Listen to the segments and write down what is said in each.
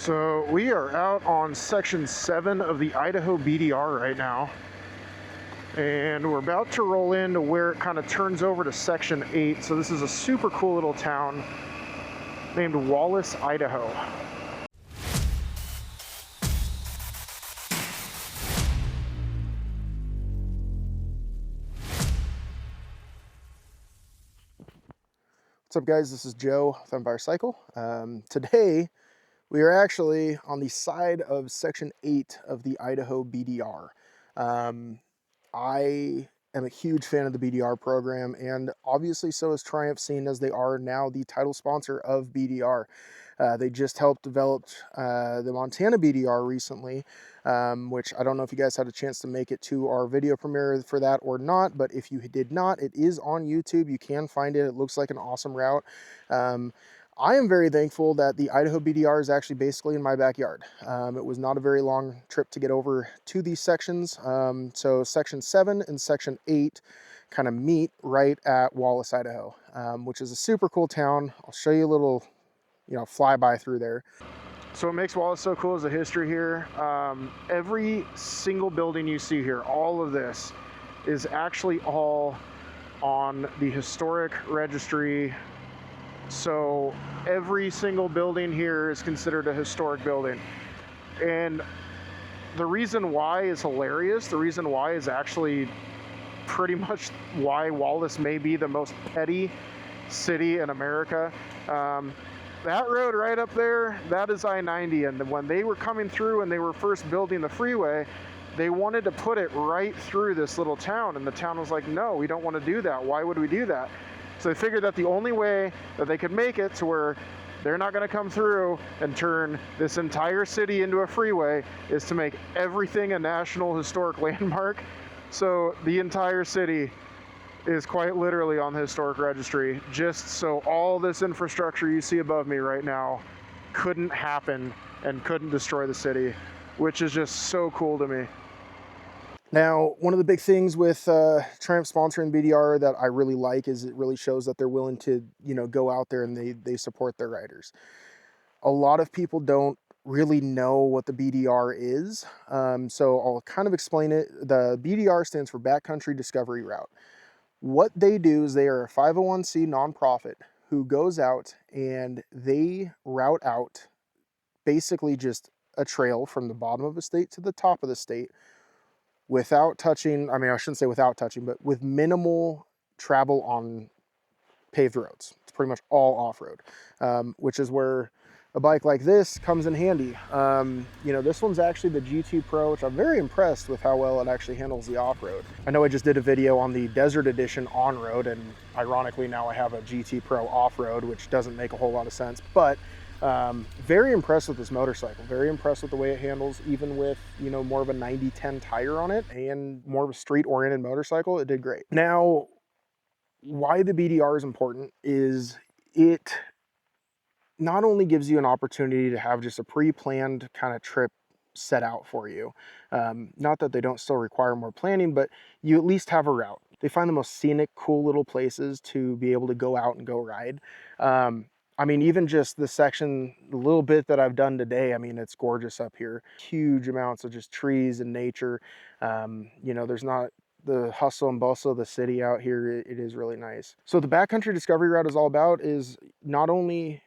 So we are out on section 7 of the Idaho BDR right now, and we're about to roll into where it kind of turns over to section 8. So this is a super cool little town named Wallace, Idaho. What's up, guys? This is Joe with Empire Cycle. Today we are actually on the side of section 8 of the Idaho BDR. I am a huge fan of the BDR program, and obviously so is Triumph, seeing as they are now the title sponsor of BDR. They just helped develop the Montana BDR recently, which I don't know if you guys had a chance to make it to our video premiere for that or not, but if you did not, it is on YouTube. You can find it. It looks like an awesome route. I am very thankful that the Idaho BDR is actually basically in my backyard. It was not a very long trip to get over to these sections. So section 7 and section 8 kind of meet right at Wallace, Idaho, which is a super cool town. I'll show you a little, flyby through there. So what makes Wallace so cool is the history here. Every single building you see here, all of this is actually all on the historic registry. So every single building here is considered a historic building. And the reason why is hilarious. The reason why is actually pretty much why Wallace may be the most petty city in America. That road right up there, that is I-90. And when they were coming through and they were first building the freeway, they wanted to put it right through this little town. And the town was like, no, we don't want to do that. Why would we do that? So they figured that the only way that they could make it to where they're not going to come through and turn this entire city into a freeway is to make everything a National Historic Landmark. So the entire city is quite literally on the historic registry, just so all this infrastructure you see above me right now couldn't happen and couldn't destroy the city, which is just so cool to me. Now, one of the big things with Triumph sponsoring BDR that I really like is it really shows that they're willing to, go out there and they support their riders. A lot of people don't really know what the BDR is, so I'll kind of explain it. The BDR stands for Backcountry Discovery Route. What they do is they are a 501c nonprofit who goes out and they route out basically just a trail from the bottom of the state to the top of the state without touching, I shouldn't say without touching, but with minimal travel on paved roads. It's pretty much all off-road, which is where a bike like this comes in handy. This one's actually the GT Pro, which I'm very impressed with how well it actually handles the off-road. I know I just did a video on the Desert Edition on-road, and ironically now I have a GT Pro off-road, which doesn't make a whole lot of sense, but very impressed with this motorcycle. Very impressed with the way it handles, even with, more of a 90-10 tire on it and more of a street-oriented motorcycle. It did great. Now, why the BDR is important is it not only gives you an opportunity to have just a pre-planned kind of trip set out for you. Not that they don't still require more planning, but you at least have a route. They find the most scenic, cool little places to be able to go out and go ride. Even just the section, the little bit that I've done today, it's gorgeous up here. Huge amounts of just trees and nature. There's not the hustle and bustle of the city out here. It is really nice. So the Backcountry Discovery Route is all about is not only,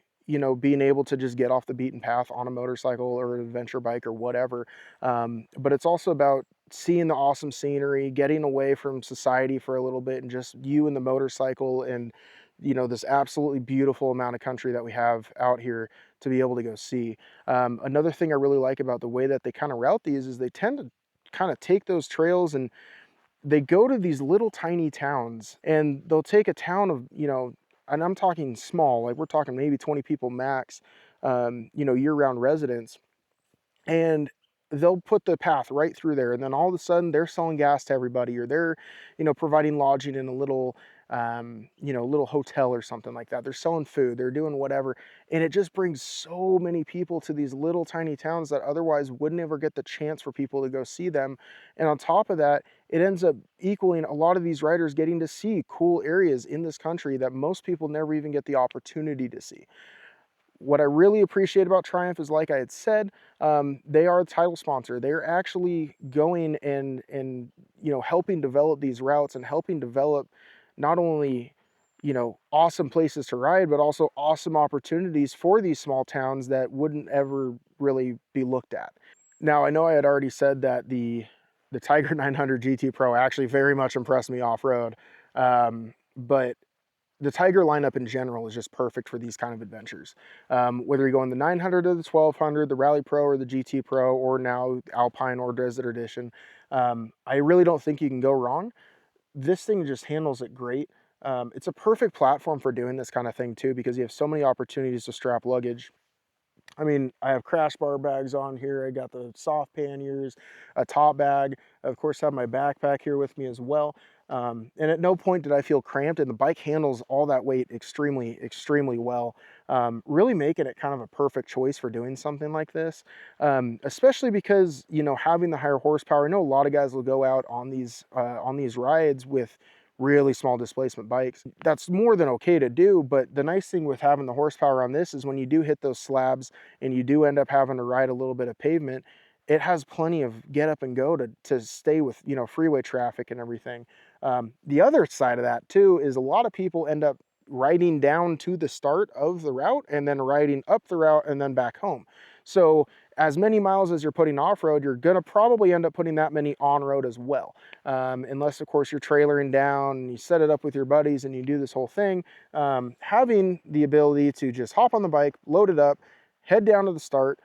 being able to just get off the beaten path on a motorcycle or an adventure bike or whatever, but it's also about seeing the awesome scenery, getting away from society for a little bit, and just you and the motorcycle and this absolutely beautiful amount of country that we have out here to be able to go see. Another thing I really like about the way that they kind of route these is they tend to kind of take those trails and they go to these little tiny towns, and they'll take a town of, and I'm talking small, like we're talking maybe 20 people max, year-round residents, and they'll put the path right through there, and then all of a sudden they're selling gas to everybody, or they're, providing lodging in a little, little hotel or something like that. They're selling food, they're doing whatever, and it just brings so many people to these little tiny towns that otherwise wouldn't ever get the chance for people to go see them. And on top of that, it ends up equaling a lot of these riders getting to see cool areas in this country that most people never even get the opportunity to see. What I really appreciate about Triumph is, like I had said, they are a title sponsor. They're actually going and helping develop these routes and helping develop not only awesome places to ride, but also awesome opportunities for these small towns that wouldn't ever really be looked at. Now, I know I had already said that the Tiger 900 GT Pro actually very much impressed me off-road, but the Tiger lineup in general is just perfect for these kind of adventures. Whether you go in the 900 or the 1200, the Rally Pro or the GT Pro, or now Alpine or Desert Edition, I really don't think you can go wrong. This thing just handles it great. It's a perfect platform for doing this kind of thing too, because you have so many opportunities to strap luggage. I mean, I have crash bar bags on here. I got the soft panniers, a top bag. I, of course, have my backpack here with me as well. And at no point did I feel cramped, and the bike handles all that weight extremely, extremely well. Really making it kind of a perfect choice for doing something like this, especially because, having the higher horsepower. I know a lot of guys will go out on these rides with really small displacement bikes. That's more than okay to do, but the nice thing with having the horsepower on this is when you do hit those slabs and you do end up having to ride a little bit of pavement, it has plenty of get up and go to stay with, freeway traffic and everything. The other side of that too is a lot of people end up riding down to the start of the route and then riding up the route and then back home. So as many miles as you're putting off-road, you're gonna probably end up putting that many on-road as well. Unless, of course, you're trailering down and you set it up with your buddies and you do this whole thing. Having the ability to just hop on the bike, load it up, head down to the start,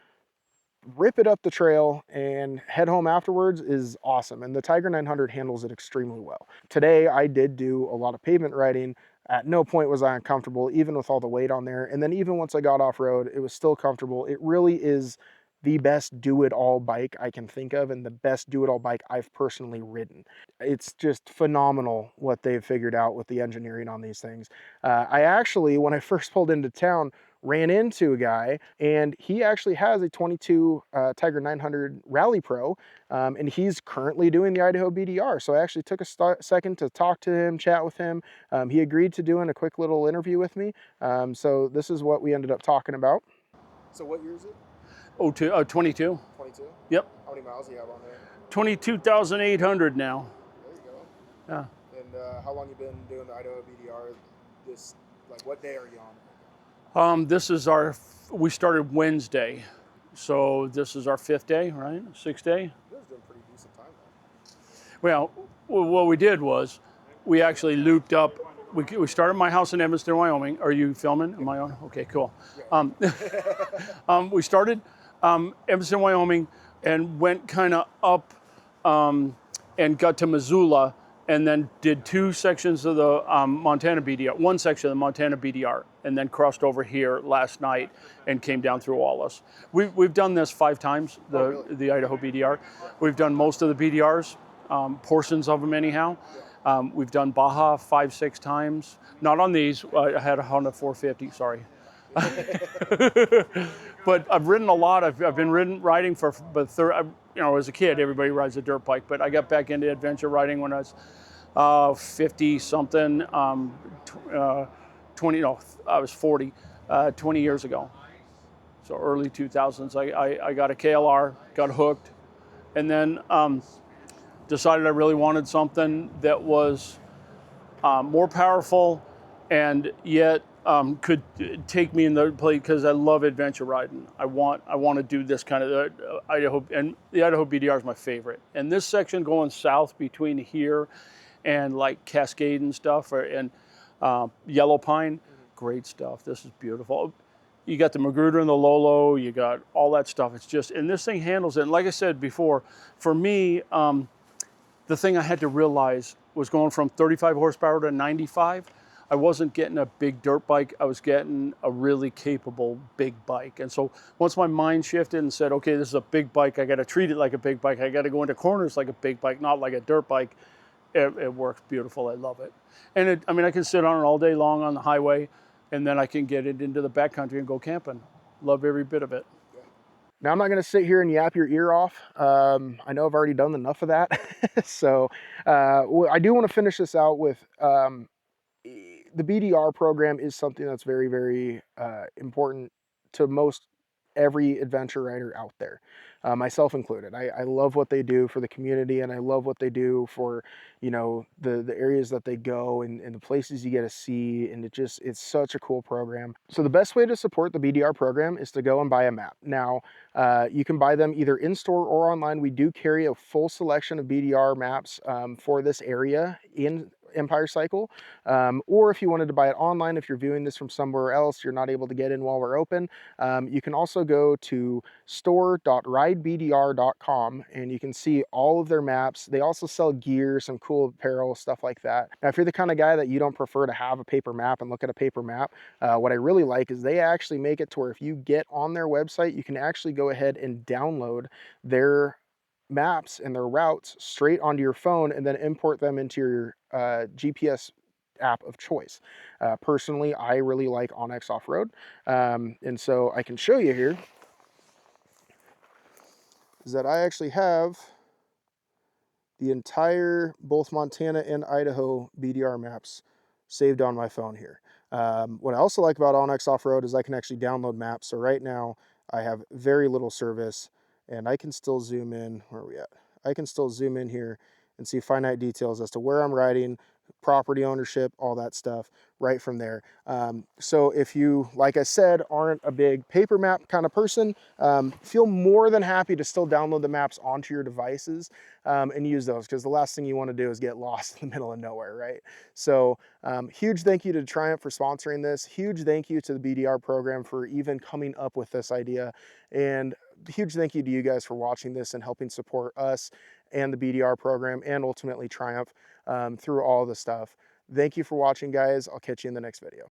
rip it up the trail, and head home afterwards is awesome. And the Tiger 900 handles it extremely well. Today, I did do a lot of pavement riding. At no point was I uncomfortable, even with all the weight on there. And then even once I got off-road, it was still comfortable. It really is the best do-it-all bike I can think of, and the best do-it-all bike I've personally ridden. It's just phenomenal what they've figured out with the engineering on these things. I actually, when I first pulled into town, ran into a guy, and he actually has a 22 Tiger 900 Rally Pro, and he's currently doing the Idaho BDR. So I actually took a second to talk to him, chat with him. He agreed to doing a quick little interview with me. So this is what we ended up talking about. So what year is it? 22. 22? Yep. How many miles do you have on there? 22,800 now. There you go. Yeah. And how long you been doing the Idaho BDR? What day are you on? This is we started Wednesday. So this is our 5th day, right? 6th day. You guys doing pretty decent time though. Well, what we did was we actually looped up. We started my house in Evanston, Wyoming. Are you filming? Am I on? Okay, cool. We started Evanston, Wyoming, and went kind of up and got to Missoula, and then did 2 sections of the Montana BDR, 1 section of the Montana BDR, and then crossed over here last night and came down through Wallace. We've done this 5 times, the Idaho BDR. We've done most of the BDRs, portions of them anyhow. We've done Baja 5-6 times. Not on these. I had a Honda 450. Sorry. But I've ridden a lot. I've been riding for, as a kid, everybody rides a dirt bike. But I got back into adventure riding when I was 50 something. I was 40, 20 years ago. So early 2000s. I got a KLR, got hooked, and then decided I really wanted something that was more powerful and yet could take me in the place, because I love adventure riding. I want to do this kind of Idaho, and the Idaho BDR is my favorite. And this section going south between here and like Cascade and stuff, and Yellow Pine, great stuff. This is beautiful. You got the Magruder and the Lolo, you got all that stuff. It's just, and this thing handles it. And like I said before, for me, the thing I had to realize was going from 35 horsepower to 95. I wasn't getting a big dirt bike. I was getting a really capable big bike. And so once my mind shifted and said, okay, this is a big bike, I got to treat it like a big bike. I got to go into corners like a big bike, not like a dirt bike. It works beautiful. I love it. And I can sit on it all day long on the highway, and then I can get it into the backcountry and go camping. Love every bit of it. Now, I'm not going to sit here and yap your ear off. I know I've already done enough of that. So I do want to finish this out with the BDR program is something that's very, very important to most every adventure rider out there, myself included. I love what they do for the community, and I love what they do for, you know, the areas that they go, and the places you get to see, and it's such a cool program. So the best way to support the BDR program is to go and buy a map. Now, you can buy them either in store or online. We do carry a full selection of BDR maps for this area in Empire Cycle, or if you wanted to buy it online, if you're viewing this from somewhere else, you're not able to get in while we're open, you can also go to store.ridebdr.com and you can see all of their maps. They also sell gear, some cool apparel, stuff like that. Now, if you're the kind of guy that you don't prefer to have a paper map and look at a paper map, what I really like is they actually make it to where if you get on their website, you can actually go ahead and download their maps and their routes straight onto your phone and then import them into your GPS app of choice. Personally, I really like Onyx Off-Road, and so I can show you here is that I actually have the entire both Montana and Idaho BDR maps saved on my phone here. What I also like about Onyx Off-Road is I can actually download maps. So right now I have very little service, and I can still zoom in. Where are we at? I can still zoom in here and see finite details as to where I'm riding, property ownership, all that stuff right from there. So if you, like I said, aren't a big paper map kind of person, feel more than happy to still download the maps onto your devices and use those, because the last thing you want to do is get lost in the middle of nowhere, right? So huge thank you to Triumph for sponsoring this. Huge thank you to the BDR program for even coming up with this idea. And huge thank you to you guys for watching this and helping support us and the BDR program and ultimately Triumph through all the stuff. Thank you for watching, guys. I'll catch you in the next video.